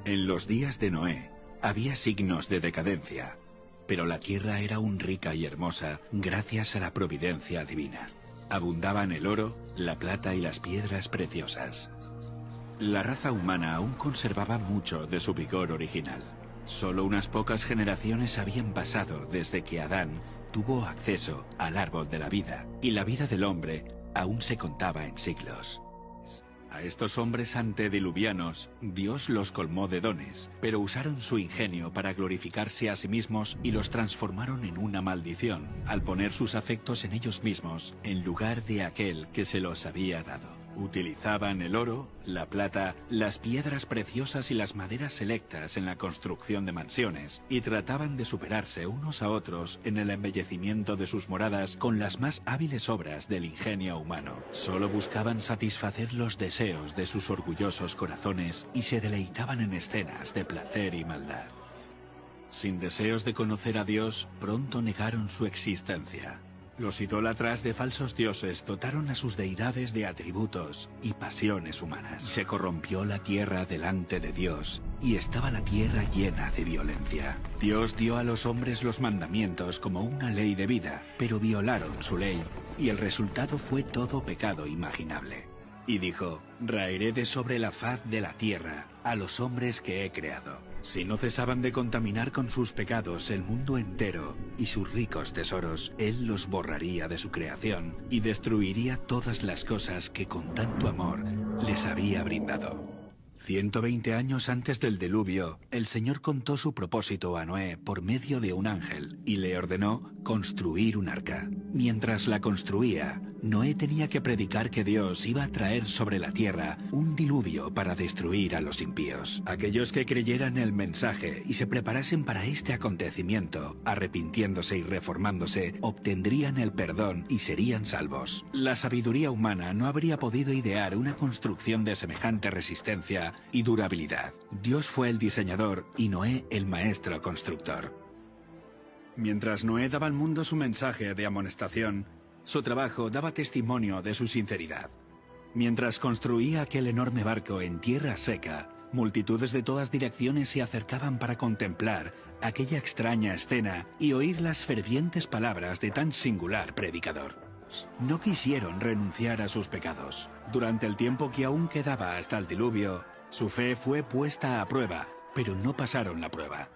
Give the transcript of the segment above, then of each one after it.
En los días de Noé había signos de decadencia, pero la tierra era aún rica y hermosa gracias a la providencia divina. Abundaban el oro, la plata y las piedras preciosas. La raza humana aún conservaba mucho de su vigor original. Solo unas pocas generaciones habían pasado desde que Adán tuvo acceso al árbol de la vida, y la vida del hombre aún se contaba en siglos. A estos hombres antediluvianos, Dios los colmó de dones, pero usaron su ingenio para glorificarse a sí mismos y los transformaron en una maldición, al poner sus afectos en ellos mismos, en lugar de aquel que se los había dado. Utilizaban el oro, la plata, las piedras preciosas y las maderas selectas en la construcción de mansiones, y trataban de superarse unos a otros en el embellecimiento de sus moradas con las más hábiles obras del ingenio humano. Solo buscaban satisfacer los deseos de sus orgullosos corazones y se deleitaban en escenas de placer y maldad. Sin deseos de conocer a Dios, pronto negaron su existencia. Los idólatras de falsos dioses dotaron a sus deidades de atributos y pasiones humanas. Se corrompió la tierra delante de Dios, y estaba la tierra llena de violencia. Dios dio a los hombres los mandamientos como una ley de vida, pero violaron su ley, y el resultado fue todo pecado imaginable. Y dijo: raeré de sobre la faz de la tierra a los hombres que he creado. Si no cesaban de contaminar con sus pecados el mundo entero y sus ricos tesoros, Él los borraría de su creación y destruiría todas las cosas que con tanto amor les había brindado. 120 años antes del diluvio, el Señor contó su propósito a Noé por medio de un ángel y le ordenó construir un arca. Mientras la construía, Noé tenía que predicar que Dios iba a traer sobre la tierra un diluvio para destruir a los impíos. Aquellos que creyeran el mensaje y se preparasen para este acontecimiento, arrepintiéndose y reformándose, obtendrían el perdón y serían salvos. La sabiduría humana no habría podido idear una construcción de semejante resistencia y durabilidad. Dios fue el diseñador y Noé el maestro constructor. Mientras Noé daba al mundo su mensaje de amonestación, su trabajo daba testimonio de su sinceridad. Mientras construía aquel enorme barco en tierra seca, multitudes de todas direcciones se acercaban para contemplar aquella extraña escena y oír las fervientes palabras de tan singular predicador. No quisieron renunciar a sus pecados. Durante el tiempo que aún quedaba hasta el diluvio, su fe fue puesta a prueba, pero no pasaron la prueba.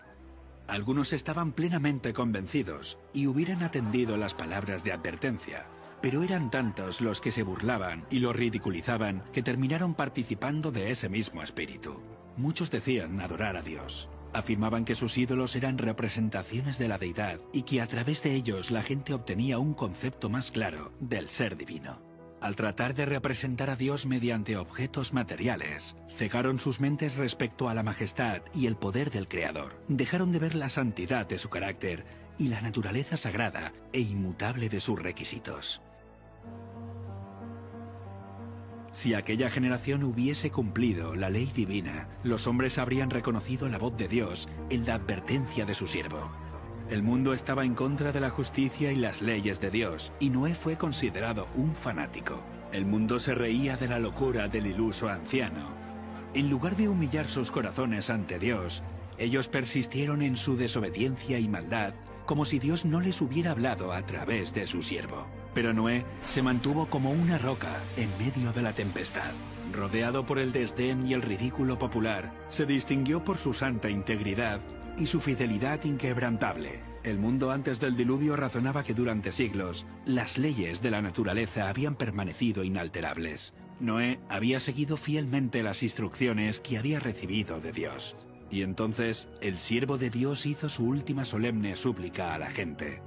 Algunos estaban plenamente convencidos y hubieran atendido las palabras de advertencia, pero eran tantos los que se burlaban y lo ridiculizaban que terminaron participando de ese mismo espíritu. Muchos decían adorar a Dios. Afirmaban que sus ídolos eran representaciones de la deidad y que a través de ellos la gente obtenía un concepto más claro del ser divino. Al tratar de representar a Dios mediante objetos materiales, cegaron sus mentes respecto a la majestad y el poder del Creador. Dejaron de ver la santidad de su carácter y la naturaleza sagrada e inmutable de sus requisitos. Si aquella generación hubiese cumplido la ley divina, los hombres habrían reconocido la voz de Dios en la advertencia de su siervo. El mundo estaba en contra de la justicia y las leyes de Dios, y Noé fue considerado un fanático. El mundo se reía de la locura del iluso anciano. En lugar de humillar sus corazones ante Dios, ellos persistieron en su desobediencia y maldad, como si Dios no les hubiera hablado a través de su siervo. Pero Noé se mantuvo como una roca en medio de la tempestad. Rodeado por el desdén y el ridículo popular, se distinguió por su santa integridad y su fidelidad inquebrantable. El mundo antes del diluvio razonaba que durante siglos las leyes de la naturaleza habían permanecido inalterables. Noé había seguido fielmente las instrucciones que había recibido de Dios. Y entonces el siervo de Dios hizo su última solemne súplica a la gente.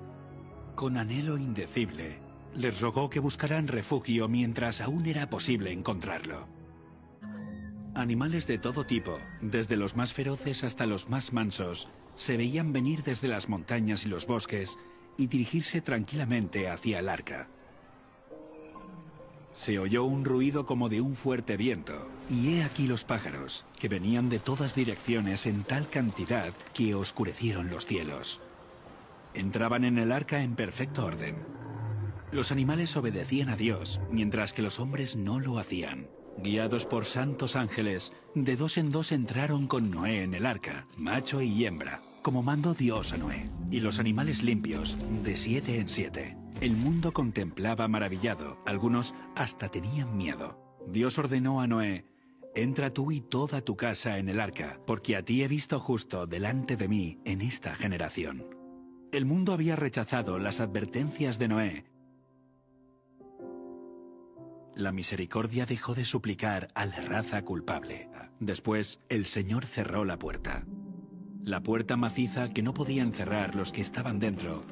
Con anhelo indecible, les rogó que buscaran refugio mientras aún era posible encontrarlo. Animales de todo tipo, desde los más feroces hasta los más mansos, se veían venir desde las montañas y los bosques y dirigirse tranquilamente hacia el arca. Se oyó un ruido como de un fuerte viento, y he aquí los pájaros, que venían de todas direcciones en tal cantidad que oscurecieron los cielos. Entraban en el arca en perfecto orden. Los animales obedecían a Dios, mientras que los hombres no lo hacían. Guiados por santos ángeles, de dos en dos entraron con Noé en el arca, macho y hembra, como mandó Dios a Noé. Y los animales limpios, de 7 en 7. El mundo contemplaba maravillado, algunos hasta tenían miedo. Dios ordenó a Noé: entra tú y toda tu casa en el arca, porque a ti he visto justo delante de mí en esta generación. El mundo había rechazado las advertencias de Noé. La misericordia dejó de suplicar a la raza culpable. Después, el Señor cerró la puerta. La puerta maciza que no podían cerrar los que estaban dentro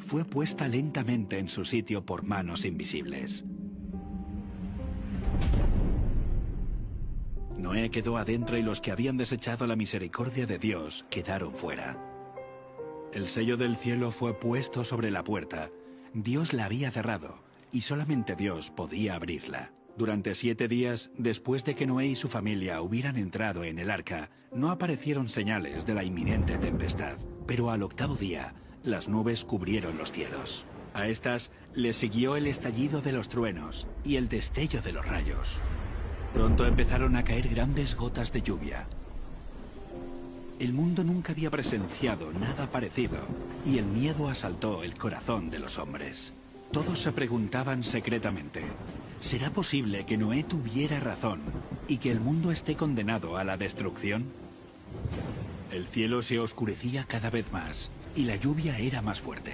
fue puesta lentamente en su sitio por manos invisibles. Noé quedó adentro y los que habían desechado la misericordia de Dios quedaron fuera. El sello del cielo fue puesto sobre la puerta. Dios la había cerrado y solamente Dios podía abrirla. Durante 7 días, después de que Noé y su familia hubieran entrado en el arca, no aparecieron señales de la inminente tempestad. Pero al 8º día, las nubes cubrieron los cielos. A estas le siguió el estallido de los truenos y el destello de los rayos. Pronto empezaron a caer grandes gotas de lluvia. El mundo nunca había presenciado nada parecido y el miedo asaltó el corazón de los hombres. Todos se preguntaban secretamente: ¿será posible que Noé tuviera razón y que el mundo esté condenado a la destrucción? El cielo se oscurecía cada vez más y la lluvia era más fuerte.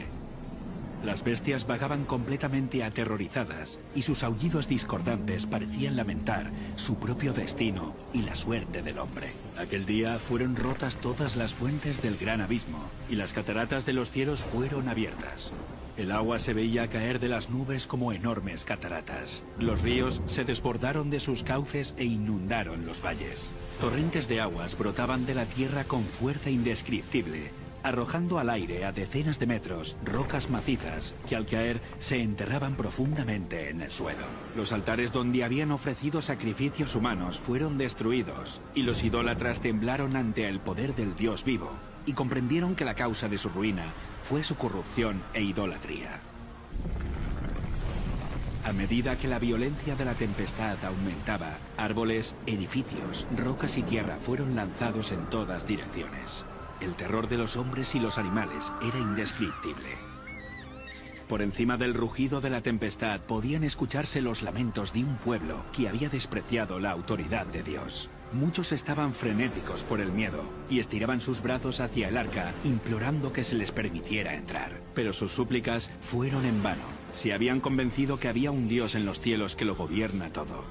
Las bestias vagaban completamente aterrorizadas y sus aullidos discordantes parecían lamentar su propio destino y la suerte del hombre. Aquel día fueron rotas todas las fuentes del gran abismo y las cataratas de los cielos fueron abiertas. El agua se veía caer de las nubes como enormes cataratas. Los ríos se desbordaron de sus cauces e inundaron los valles. Torrentes de aguas brotaban de la tierra con fuerza indescriptible, arrojando al aire a decenas de metros rocas macizas que al caer se enterraban profundamente en el suelo. Los altares donde habían ofrecido sacrificios humanos fueron destruidos y los idólatras temblaron ante el poder del Dios vivo y comprendieron que la causa de su ruina fue su corrupción e idolatría. A medida que la violencia de la tempestad aumentaba, árboles, edificios, rocas y tierra fueron lanzados en todas direcciones. El terror de los hombres y los animales era indescriptible. Por encima del rugido de la tempestad podían escucharse los lamentos de un pueblo que había despreciado la autoridad de Dios. Muchos estaban frenéticos por el miedo y estiraban sus brazos hacia el arca, implorando que se les permitiera entrar. Pero sus súplicas fueron en vano. Se habían convencido que había un Dios en los cielos que lo gobierna todo.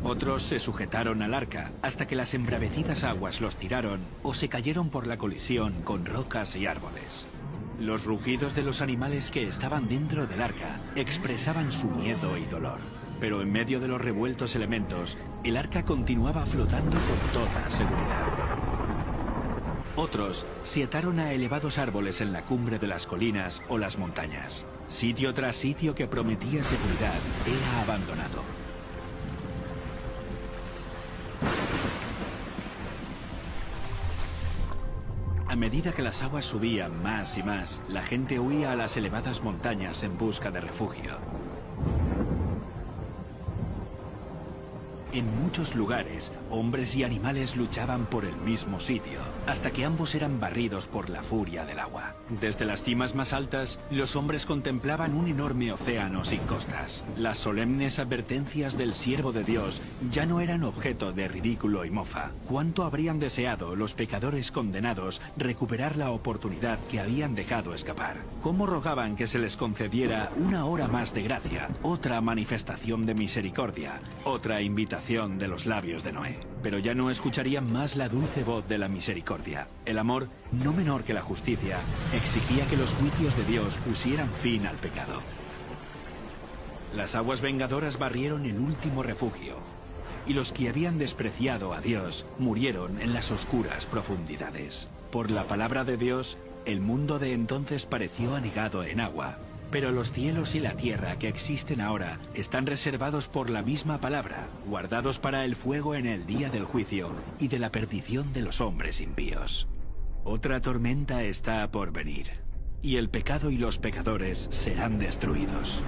Otros se sujetaron al arca hasta que las embravecidas aguas los tiraron o se cayeron por la colisión con rocas y árboles. Los rugidos de los animales que estaban dentro del arca expresaban su miedo y dolor. Pero en medio de los revueltos elementos, el arca continuaba flotando con toda seguridad. Otros se ataron a elevados árboles en la cumbre de las colinas o las montañas. Sitio tras sitio que prometía seguridad era abandonado. A medida que las aguas subían más y más, la gente huía a las elevadas montañas en busca de refugio. En muchos lugares, hombres y animales luchaban por el mismo sitio, hasta que ambos eran barridos por la furia del agua. Desde las cimas más altas, los hombres contemplaban un enorme océano sin costas. Las solemnes advertencias del siervo de Dios ya no eran objeto de ridículo y mofa. ¿Cuánto habrían deseado los pecadores condenados recuperar la oportunidad que habían dejado escapar? ¿Cómo rogaban que se les concediera una hora más de gracia, otra manifestación de misericordia, otra invitación de los labios de Noé? Pero ya no escucharían más la dulce voz de la misericordia. El amor, no menor que la justicia, exigía que los juicios de Dios pusieran fin al pecado. Las aguas vengadoras barrieron el último refugio, y los que habían despreciado a Dios murieron en las oscuras profundidades. Por la palabra de Dios, el mundo de entonces pareció anegado en agua. Pero los cielos y la tierra que existen ahora están reservados por la misma palabra, guardados para el fuego en el día del juicio y de la perdición de los hombres impíos. Otra tormenta está por venir, y el pecado y los pecadores serán destruidos.